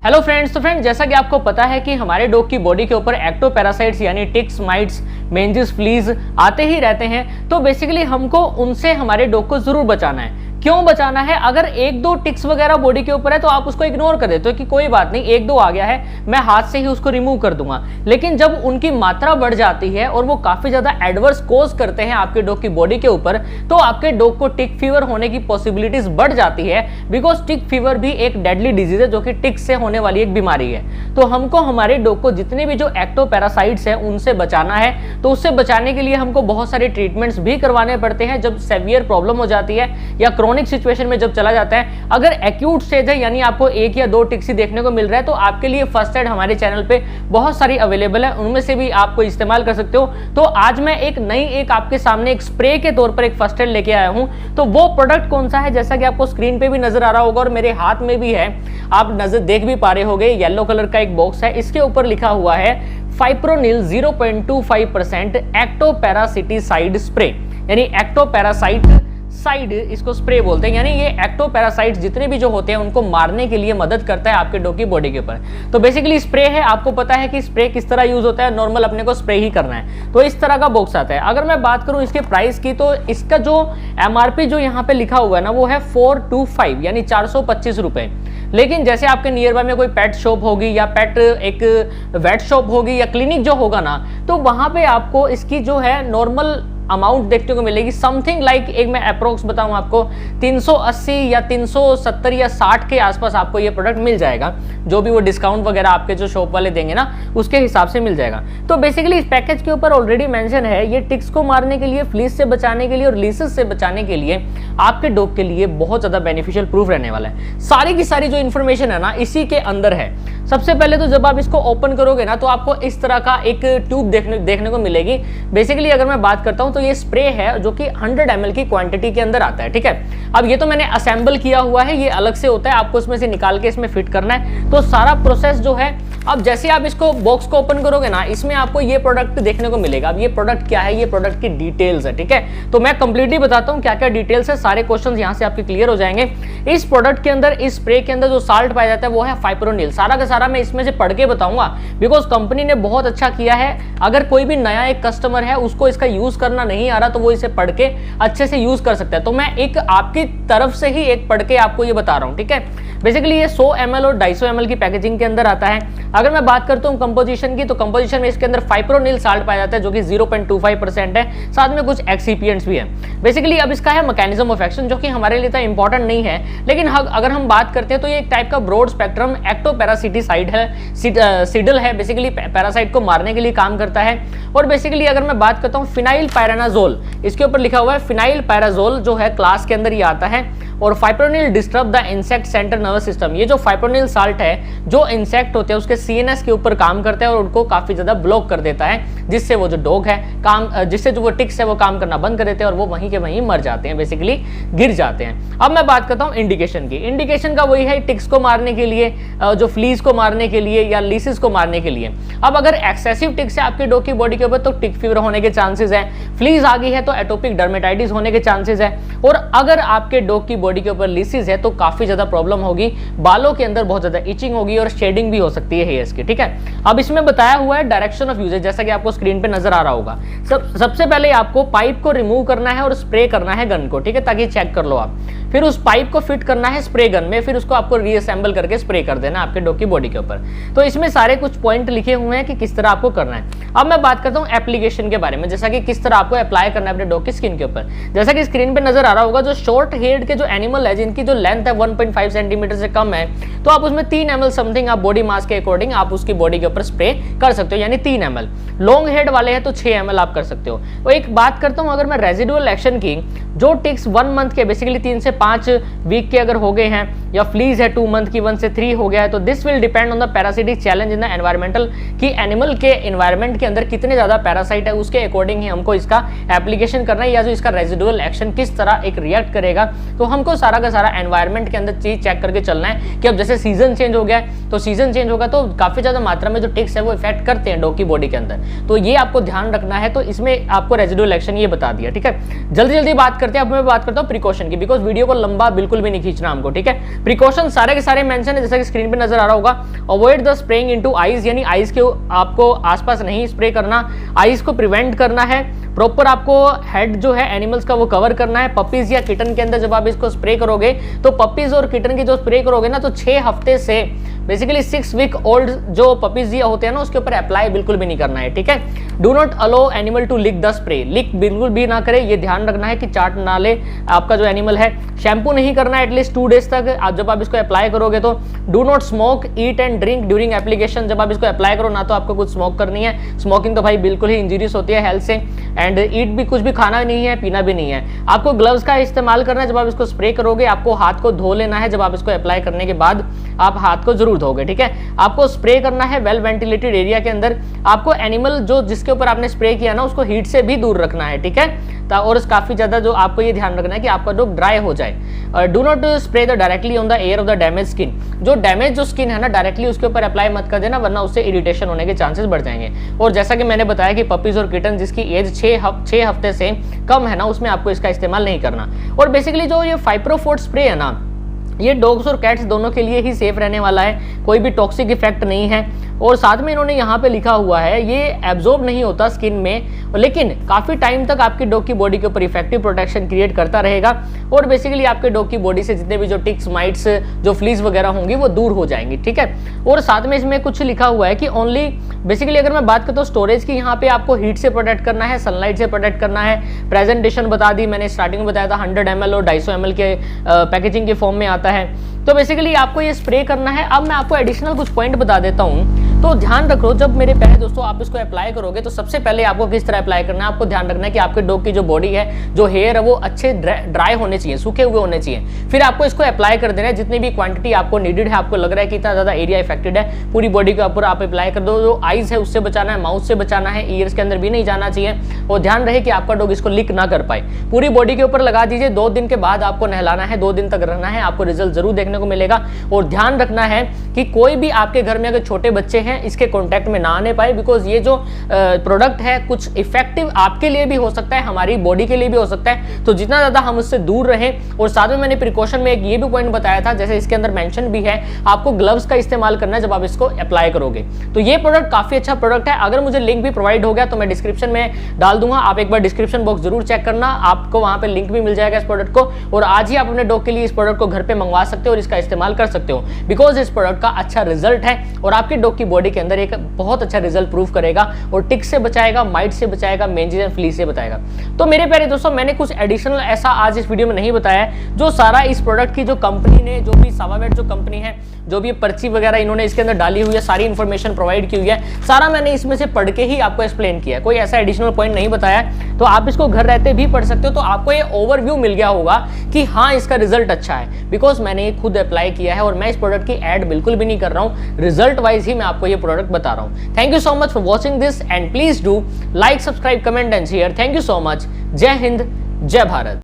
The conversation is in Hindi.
हेलो फ्रेंड्स, तो फ्रेंड्स जैसा कि आपको पता है कि हमारे डॉग की बॉडी के ऊपर एक्टोपैरासाइट्स यानी टिक्स, माइट्स, मेंजिस, फ्लीज आते ही रहते हैं। तो बेसिकली हमको उनसे हमारे डॉग को जरूर बचाना है। क्यों बचाना है? अगर एक दो टिक्स वगैरह बॉडी के ऊपर है तो आप उसको इग्नोर कर देते हो कि कोई बात नहीं, एक दो आ गया है, मैं हाथ से ही उसको रिमूव कर दूंगा। लेकिन जब उनकी मात्रा बढ़ जाती है और वो काफी ज्यादा एडवर्स कोज करते हैं आपके डॉग की बॉडी के ऊपर, तो आपके डॉग को टिक फीवर होने की पॉसिबिलिटीज बढ़ जाती है। बिकॉज टिक फीवर भी एक डेडली डिजीज है जो कि टिक से होने वाली एक बीमारी है। तो हमको हमारे डॉग को जितने भी जो एक्टोपैरासाइट्स हैं उनसे बचाना है। तो उससे बचाने के लिए हमको बहुत सारे ट्रीटमेंट्स भी करवाने पड़ते हैं जब सेवियर प्रॉब्लम हो जाती है या क्रोनिक सिचुएशन में जब चला जाता है। अगर एक्यूट स्टेज है यानी आपको एक या दो टिक्स ही देखने को मिल रहा है, तो आपके लिए फर्स्ट एड हमारे चैनल पे बहुत सारी अवेलेबल है, उनमें से भी आपको इस्तेमाल कर सकते हो। तो आज मैं एक आपके सामने एक स्प्रे के तौर पर एक फर्स्ट एड लेके आया हूं। तो वो प्रोडक्ट कौन सा है, जैसा कि आपको स्क्रीन पे भी नजर आ रहा होगा और मेरे हाथ में भी है, आप नजर देख भी पा रहे होंगे। येलो कलर का एक बॉक्स है, इसके ऊपर लिखा हुआ है फाइप्रोनिल 0.25% एक्टोपैरासिटिसाइड स्प्रे, यानी एक्टोपैरासाइट साइड इसको स्प्रे बोलते हैं। यानी ये एक्टोपैरासाइट्स जितने भी जो होते हैं उनको मारने के लिए मदद करता है आपके डॉग की बॉडी के ऊपर। तो बेसिकली स्प्रे है, आपको पता है कि स्प्रे किस तरह यूज होता है, नॉर्मल अपने को स्प्रे ही करना है। तो इस तरह का बॉक्स आता है। अगर मैं बात करूं इसके प्राइस की, तो इसका जो एमआरपी जो यहाँ पे लिखा हुआ है ना, वो है 425 यानी 425 रुपए। लेकिन जैसे आपके नियर बाय में कोई पेट शॉप होगी या पेट एक वेट शॉप होगी या क्लिनिक जो होगा ना, तो वहां पे आपको इसकी जो है नॉर्मल अमाउंट देखने को मिलेगी समथिंग लाइक, एक मैं अप्रोक्स बताऊं आपको, 380 या 370 या 60 के आसपास आपको ये प्रोडक्ट मिल जाएगा। जो भी वो डिस्काउंट वगैरह आपके जो शॉप वाले देंगे ना, उसके हिसाब से मिल जाएगा। तो बेसिकली इस पैकेज के ऊपर ऑलरेडी मेंशन है, ये टिक्स को मारने के लिए, फ्लीज से बचाने के लिए और लीसेस से बचाने के लिए आपके डॉग के लिए बहुत ज्यादा बेनिफिशियल प्रूफ रहने वाला है। सारी की सारी जो इन्फॉर्मेशन है ना इसी के अंदर है। सबसे पहले तो जब आप इसको ओपन करोगे ना, तो आपको इस तरह का एक ट्यूब देखने को मिलेगी। बेसिकली अगर मैं बात करता हूं तो ये स्प्रे है जो कि 100 ml की क्वांटिटी के अंदर आता है। ठीक है, अब ये तो मैंने असेंबल किया हुआ है, ये अलग से होता है, आपको इसमें से निकाल के इसमें फिट करना है। तो सारा प्रोसेस जो है, अब जैसे आप इसको बॉक्स को ओपन करोगे ना, इसमें आपको ये प्रोडक्ट देखने को मिलेगा। अब ये प्रोडक्ट क्या है, ये प्रोडक्ट की डिटेल्स है। ठीक है, तो मैं कंप्लीटली बताता हूं क्या क्या डिटेल्स है, सारे क्वेश्चंस यहां से आपके क्लियर हो जाएंगे। इस प्रोडक्ट के अंदर, इस स्प्रे के अंदर जो साल्ट पाया जाता है वो है फाइप्रोनिल। सारा का सारा मैं इसमें से पढ़ के बताऊंगा, बिकॉज कंपनी ने बहुत अच्छा किया है। अगर कोई भी नया एक कस्टमर है, उसको इसका यूज करना नहीं आ रहा, तो वो इसे पढ़ के अच्छे से यूज कर सकता है। तो मैं एक आपकी तरफ से ही एक पढ़ के आपको ये बता रहा हूं। ठीक है, बेसिकली ये 100 ml और 250 ml की पैकेजिंग के अंदर आता है। अगर मैं बात करता हूं कंपोजिशन की, तो कंपोजिशन में इसके अंदर फाइप्रोनिल साल्ट पाया जाता है जो कि 0.25% है, साथ में कुछ एक्सिपिएंट्स भी है। बेसिकली अब इसका है मैकेनिज्म ऑफ एक्शन, जो कि हमारे लिए तो इंपॉर्टेंट नहीं है, लेकिन अगर हम बात करते हैं तो ये एक टाइप का ब्रॉड स्पेक्ट्रम एक्टोपैरासिटिसाइड है, सिडल है, बेसिकली पैरासाइट को मारने के लिए काम करता है। और बेसिकली अगर मैं बात करता हूं फिनाइल पायरानाजोल, इसके ऊपर लिखा हुआ है फिनाइल पैराजोल जो है क्लास के अंदर ये आता है। और fipronil disturb the insect centre nervous system, ये जो फाइप्रोनिल साल्ट है, जो इंसेक्ट होते हैं उसके सीएनएस के ऊपर काम करता है और उनको काफी ज्यादा ब्लॉक कर देता है, जिससे वो जो डॉग है जिससे जो वो टिक्स है वो काम करना बंद कर देते हैं और वो वहीं के वहीं मर जाते हैं, बेसिकली गिर जाते हैं। अब मैं बात करता हूं इंडिकेशन की। इंडिकेशन का वही है टिक्स को मारने के लिए, जो फ्लीज को मारने के लिए या लीसिस को मारने के लिए। अब अगर एक्सेसिव टिक्स है आपके डॉग की बॉडी के ऊपर, तो टिक फीवर होने के चांसेस है। फ्लीज आ गई है तो एटोपिक डर्मेटाइटिस होने के चांसेस है। और अगर आपके डॉग की बॉडी के ऊपर लीसिस है तो काफी ज्यादा प्रॉब्लम होगी, बालों के अंदर बहुत ज्यादा इचिंग होगी और शेडिंग भी हो सकती है हेयर्स की। ठीक है, अब इसमें बताया हुआ है डायरेक्शन ऑफ यूजेज, जैसा कि आपको स्क्रीन पे नजर आ रहा होगा। सबसे पहले आपको पाइप को रिमूव करना है और स्प्रे करना है गन को। ठीक है, ताकि चेक कर लो आप। फिर उस पाइप को फिट करना है स्प्रे गन में, फिर उसको आपको रीअसेंबल करके स्प्रे कर देना आपके डॉग की बॉडी के ऊपर। तो इसमें सारे कुछ पॉइंट लिखे हुए हैं कि किस तरह आपको करना है। अब मैं बात करता हूं एप्लीकेशन के बारे में, जैसा कि किस तरह आपको अप्लाई करना है अपने डॉग की स्किन के ऊपर। जैसा कि स्क्रीन पे नजर आ रहा होगा, जो शॉर्ट हेयर्ड के जो एनिमल है, जिनकी जो लेंथ है 1.5 सेंटीमीटर से कम है, तो आप उसमें 3 ml समथिंग आप बॉडी मास के अकॉर्डिंग आप उसकी बॉडी के ऊपर स्प्रे कर सकते हो, यानी 3 ml। लॉन्ग हेड वाले हैं तो 6 ml आप कर सकते हो। तो एक बात करता हूं, अगर मैं रेजिडुअल एक्शन की, जो टिक्स 1 मंथ के, बेसिकली 3 से 5 वीक के अगर हो गए हैं, या फ्लीज है 2 मंथ की, 1 से 3 हो गया है, तो this will depend on the parasitic challenge in the environmental, कि एनिमल के एनवायरमेंट के अंदर कितने ज्यादा पैरासाइट है, उसके अकॉर्डिंग ही हमको इसका एप्लीकेशन करना है, या जो इसका रेजिडुअल एक्शन किस तरह एक रिएक्ट करेगा। तो हमको सारा का सारा एनवायरमेंट के अंदर चीज चेक करके चलना है कि अब जैसे जैसे सीजन चेंज हो गया है, तो सीजन चेंज होगा तो काफी ज्यादा मात्रा में जो टिक्स है वो इफेक्ट करते हैं डॉग की बॉडी के अंदर, तो ये आपको ध्यान रखना है। तो इसमें आपको रेजिडुअल एक्शन ये बता दिया, ठीक है। जल्दी जल्दी बात करते हैं। अब मैं बात करता हूँ प्रिकॉशन की, बिकॉज वीडियो को लंबा बिल्कुल भी नहीं खींचना हमको, ठीक है। प्रिकॉशन सारे के सारे मेंशन है, जैसा कि स्क्रीन पे नजर आ रहा होगा। Avoid the spraying into eyes, यानी आईज के आपको आसपास नहीं स्प्रे करना, आईज को प्रिवेंट करना है। प्रॉपर आपको हेड जो है एनिमल्स का वो कवर करना है। पपीज या किटन के अंदर जब आप इसको स्प्रे करोगे तो पपीज और किटन की जो स्प्रे करोगे ना, तो 6 हफ्ते से बेसिकली 6 वीक ओल्ड जो पपीज या होते हैं ना, उसके ऊपर अप्लाई बिल्कुल भी नहीं करना है, ठीक है। Do not allow animal to lick the spray, lick बिल्कुल भी ना करे, ये ध्यान रखना है कि चाट ना ले आपका जो एनिमल है। शैम्पू नहीं करना है एटलीस्ट 2 डेज तक आप जब आप इसको अप्लाई करोगे तो। Do not smoke, eat and drink during application, जब आप इसको अप्लाई करो ना तो आपको कुछ स्मोक करनी है, स्मोकिंग तो भाई बिल्कुल ही इंजीरियस होती है हेल्थ से। एंड ईट भी कुछ भी खाना नहीं है, पीना भी नहीं है। आपको ग्लव्स का इस्तेमाल करना है जब आप इसको स्प्रे करोगे, आपको हाथ को धो लेना है, जब आप इसको अप्लाई करने के बाद आप हाथ को जरूर धोगे, ठीक है। आपको स्प्रे करना है वेल वेंटिलेटेड एरिया के अंदर। आपको एनिमल जो जिसके ऊपर आपने स्प्रे किया ना, उसको हीट से भी दूर रखना है, ठीक है। और काफी ज्यादा जो आपको ये ध्यान रखना है कि आपका डॉग ड्राई हो जाए। Do not spray the directly on the air of the damage skin, जो डैमेज जो स्किन है ना डायरेक्टली उसके ऊपर अप्लाई मत कर देना, वरना उससे इरिटेशन होने के चांसेस बढ़ जाएंगे। और जैसा कि मैंने बताया कि पपीज और किटन जिसकी एज 6 हफ्ते से कम है ना, उसमें आपको इसका इस्तेमाल नहीं करना। और बेसिकली जो ये फाइप्रोफोर्ट स्प्रे है ना, ये डॉग्स और कैट्स दोनों के लिए ही सेफ रहने वाला है, कोई भी टॉक्सिक इफेक्ट नहीं है। और साथ में इन्होंने यहाँ पे लिखा हुआ है ये एब्जॉर्ब नहीं होता स्किन में, लेकिन काफी टाइम तक आपकी डॉग की बॉडी के ऊपर इफेक्टिव प्रोटेक्शन क्रिएट करता रहेगा। और बेसिकली आपके डॉग की बॉडी से जितने भी जो टिक्स, माइट्स, जो फ्लीज वगैरह होंगी वो दूर हो जाएंगी, ठीक है। और साथ में इसमें कुछ लिखा हुआ है कि ओनली बेसिकली अगर मैं बात करता हूँ स्टोरेज की, यहाँ पे आपको हीट से प्रोटेक्ट करना है, सनलाइट से प्रोटेक्ट करना है। प्रेजेंटेशन बता दी मैंने, स्टार्टिंग में बताया था 100 ml और 250 ml के पैकेजिंग के फॉर्म में आता है। तो बेसिकली आपको ये स्प्रे करना है। अब मैं आपको एडिशनल कुछ पॉइंट बता देता हूँ, तो ध्यान रखो जब मेरे प्यारे दोस्तों आप इसको अप्लाई करोगे तो सबसे पहले आपको किस तरह अप्लाई करना है, आपको ध्यान रखना है कि आपके डॉग की जो बॉडी है, जो हेयर है, वो अच्छे ड्राई होने चाहिए, सूखे हुए होने चाहिए। फिर आपको इसको अप्लाई कर देना है, जितनी भी क्वांटिटी आपको नीडेड है, आपको लग रहा है कि इतना ज्यादा एरिया इफेक्टेड है, पूरी बॉडी के ऊपर आप अप्लाई कर दो। जो आईज है उससे बचाना है, माउथ से बचाना है, ईयर्स के अंदर भी नहीं जाना चाहिए। और ध्यान रहे कि आपका डॉग इसको लीक ना कर पाए। पूरी बॉडी के ऊपर लगा दीजिए, 2 दिन के बाद आपको नहलाना है, 2 दिन तक रहना है, आपको रिजल्ट जरूर देखने को मिलेगा। और ध्यान रखना है कि कोई भी आपके घर में अगर छोटे बच्चे हैं इसके कॉन्टेक्ट में ना आने पाए, बिकॉज ये जो प्रोडक्ट है कुछ इफेक्टिव आपके लिए भी हो सकता है, हमारी बॉडी के लिए भी हो सकता है। तो जितना ज्यादा हम उससे दूर रहें। और साथ में मैंने प्रिकॉशन में एक ये भी पॉइंट बताया था, जैसे इसके अंदर मेंशन भी है, आपको ग्लव्स का इस्तेमाल करना है जब आप इसको अप्लाई करोगे। तो ये प्रोडक्ट काफी अच्छा प्रोडक्ट है। अगर मुझे लिंक भी प्रोवाइड हो गया तो मैं डिस्क्रिप्शन में डाल दूंगा, आप एक बार डिस्क्रिप्शन बॉक्स जरूर चेक करना, आपको वहां पे लिंक भी मिल जाएगा इस प्रोडक्ट को। और आज ही आप अपने डॉग के लिए इस प्रोडक्ट को घर पे मंगवा सकते हो और इसका इस्तेमाल कर सकते हो, बिकॉज इस प्रोडक्ट का अच्छा रिजल्ट है और आपके डॉग की बॉडी के अंदर एक बहुत अच्छा रिजल्ट प्रूव करेगा और टिक से बचाएगा, माइट से बचाएगा, मेंजिस एंड फ्लीज से बचाएगा। तो मेरे प्यारे दोस्तों, मैंने कुछ एडिशनल ऐसा आज इस वीडियो में नहीं बताया, जो सारा इस प्रोडक्ट की जो कंपनी ने, जो भी सावावेट जो कंपनी है, जो भी पर्ची वगैरह इन्होंने इसके अंदर डाली हुई है, सारी इंफॉर्मेशन प्रोवाइड की हुई है, सारा मैंने इसमें से पढ़ के ही आपको एक्सप्लेन किया है, कोई ऐसा एडिशनल पॉइंट नहीं बताया। तो आप इसको घर रहते भी पढ़ सकते हो, तो आपको ये ओवरव्यू मिल गया होगा कि हाँ इसका रिजल्ट अच्छा है, बिकॉज मैंने खुद अप्लाई किया है और मैं इस प्रोडक्ट की एड बिल्कुल भी नहीं कर रहा हूँ, रिजल्ट वाइज ही मैं आपको ये प्रोडक्ट बता रहा हूँ। Thank you so much for watching this and please do like, subscribe, comment and share. Thank you so much. जय हिंद, जय भारत।